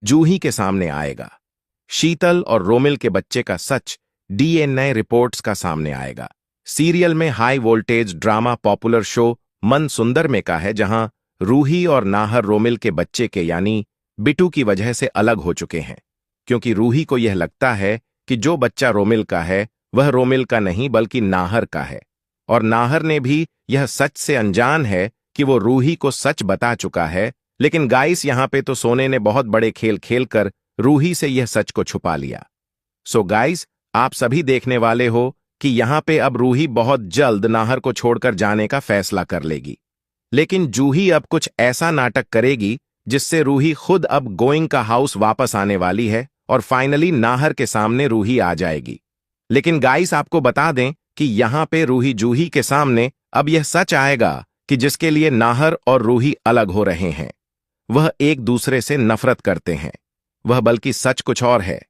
जूही के सामने आएगा। शीतल और रोमिल के बच्चे का सच डीएनए रिपोर्ट्स का सामने आएगा। सीरियल में high voltage drama popular show मन सुंदर में का है, जहां रूही और नाहर रोमिल के बच्चे के यानी बिटू की वजह से अलग हो चुके हैं, क्योंकि रूही को यह लगता है कि जो बच्चा रोमिल का है वह रोमिल का नहीं बल्कि नाहर का है, और नाहर ने भी यह सच से अनजान है कि वो रूही को सच बता चुका है। लेकिन गाइस, यहां पे तो सोने ने बहुत बड़े खेल खेलकर रूही से यह सच को छुपा लिया। सो गाइस, आप सभी देखने वाले हो कि यहां पे अब रूही बहुत जल्द नाहर को छोड़कर जाने का फैसला कर लेगी। लेकिन जूही अब कुछ ऐसा नाटक करेगी जिससे रूही खुद अब गोइंग का हाउस वापस आने वाली है और फाइनली नाहर के सामने रूही आ जाएगी। लेकिन गाइस, आपको बता दें कि यहां पे रूही जूही के सामने अब यह सच आएगा कि जिसके लिए नाहर और रूही अलग हो रहे हैं। वह एक दूसरे से नफरत करते हैं। वह बल्कि सच कुछ और है,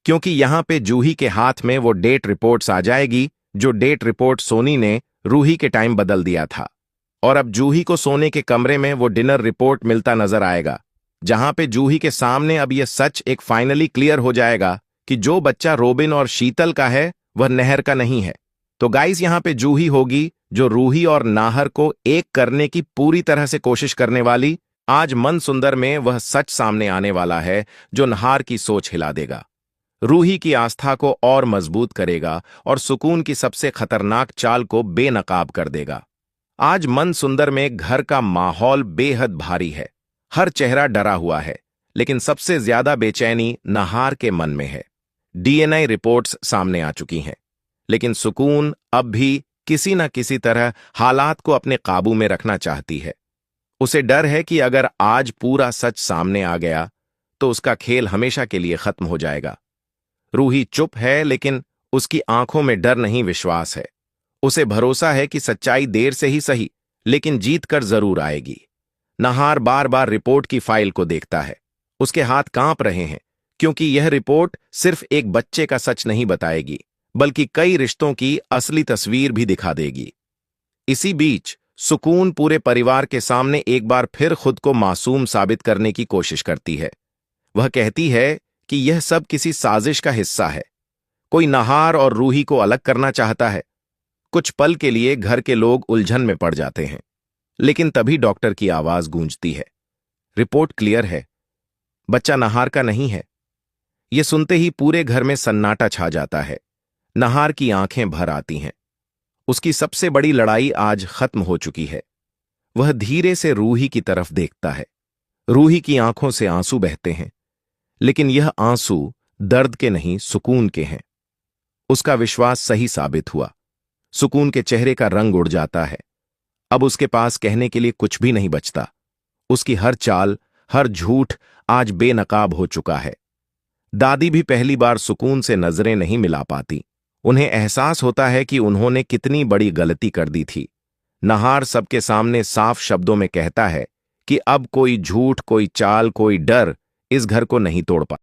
क्योंकि यहां पे जूही के हाथ में वो डेट रिपोर्ट्स आ जाएगी, जो डेट रिपोर्ट सोनी ने रूही के टाइम बदल दिया था। और अब जूही को सोने के कमरे में वो डिनर रिपोर्ट मिलता नजर आएगा, जहां पे जूही के सामने अब यह सच एक फाइनली क्लियर हो जाएगा कि जो बच्चा रोबिन और शीतल का है वह नहर का नहीं है। तो गाइस, यहां पे जूही होगी जो रूही और नाहर को एक करने की पूरी तरह से कोशिश करने वाली। आज मन सुंदर में वह सच सामने आने वाला है जो नाहर की सोच हिला देगा, रूही की आस्था को और मजबूत करेगा और सुकून की सबसे खतरनाक चाल को बेनकाब कर देगा। आज मन सुंदर में घर का माहौल बेहद भारी है। हर चेहरा डरा हुआ है, लेकिन सबसे ज्यादा बेचैनी नाहर के मन में है। डीएनए रिपोर्ट्स सामने आ चुकी हैं, लेकिन सुकून अब भी किसी न किसी तरह हालात को अपने काबू में रखना चाहती है। उसे डर है कि अगर आज पूरा सच सामने आ गया तो उसका खेल हमेशा के लिए खत्म हो जाएगा। रूही चुप है, लेकिन उसकी आंखों में डर नहीं, विश्वास है। उसे भरोसा है कि सच्चाई देर से ही सही, लेकिन जीत कर जरूर आएगी। नाहर बार बार रिपोर्ट की फाइल को देखता है। उसके हाथ कांप रहे हैं, क्योंकि यह रिपोर्ट सिर्फ एक बच्चे का सच नहीं बताएगी, बल्कि कई रिश्तों की असली तस्वीर भी दिखा देगी। इसी बीच सुकून पूरे परिवार के सामने एक बार फिर खुद को मासूम साबित करने की कोशिश करती है। वह कहती है कि यह सब किसी साजिश का हिस्सा है। कोई नाहर और रूही को अलग करना चाहता है। कुछ पल के लिए घर के लोग उलझन में पड़ जाते हैं, लेकिन तभी डॉक्टर की आवाज गूंजती है। रिपोर्ट क्लियर है, बच्चा नाहर का नहीं है। यह सुनते ही पूरे घर में सन्नाटा छा जाता है। नाहर की आंखें भर आती हैं। उसकी सबसे बड़ी लड़ाई आज खत्म हो चुकी है। वह धीरे से रूही की तरफ देखता है। रूही की आंखों से आंसू बहते हैं, लेकिन यह आंसू दर्द के नहीं, सुकून के हैं। उसका विश्वास सही साबित हुआ। सुकून के चेहरे का रंग उड़ जाता है। अब उसके पास कहने के लिए कुछ भी नहीं बचता। उसकी हर चाल, हर झूठ आज बेनकाब हो चुका है। दादी भी पहली बार सुकून से नजरें नहीं मिला पाती। उन्हें एहसास होता है कि उन्होंने कितनी बड़ी गलती कर दी थी। नाहर सबके सामने साफ शब्दों में कहता है कि अब कोई झूठ, कोई चाल, कोई डर इस घर को नहीं तोड़ पा।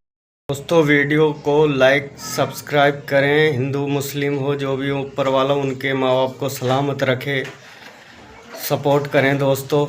दोस्तों, वीडियो को लाइक सब्सक्राइब करें। हिंदू मुस्लिम हो जो भी ऊपर वाला उनके माँ बाप को सलामत रखे। सपोर्ट करें दोस्तों।